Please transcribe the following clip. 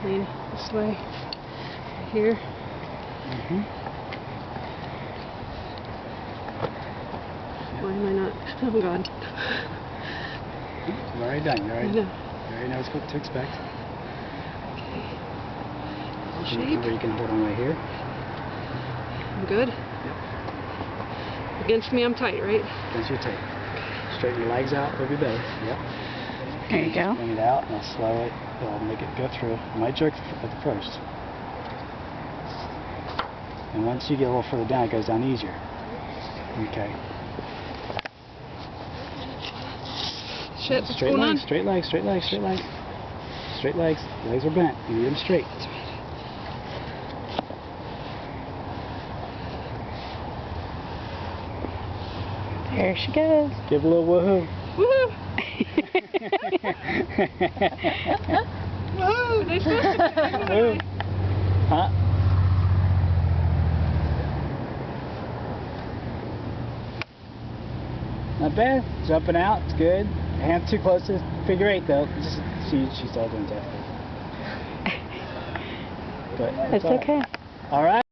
Lean this way. Here. Why am I not? Oh God. You're already done. You already know what to expect. Okay. Shape. Where you can hold on right here. I'm good? Yep. Against me, I'm tight, right? Against your tight. Straighten your legs out, it'll be better. Yep. There you go. Bring it out, and I'll slow it. It'll make it go through. You might jerk at the first. And once you get a little further down, it goes down easier. Okay. Shit, what's Straight going legs, on? straight legs, straight legs, straight legs. Straight legs. Legs are bent. You need them straight. There she goes. Give a little woohoo. Woohoo! Woohoo! They supposed to Woo. Huh? Not bad. Jumping out. It's good. Hands too close to figure eight though. Just she's all doing that. But It's okay. All right.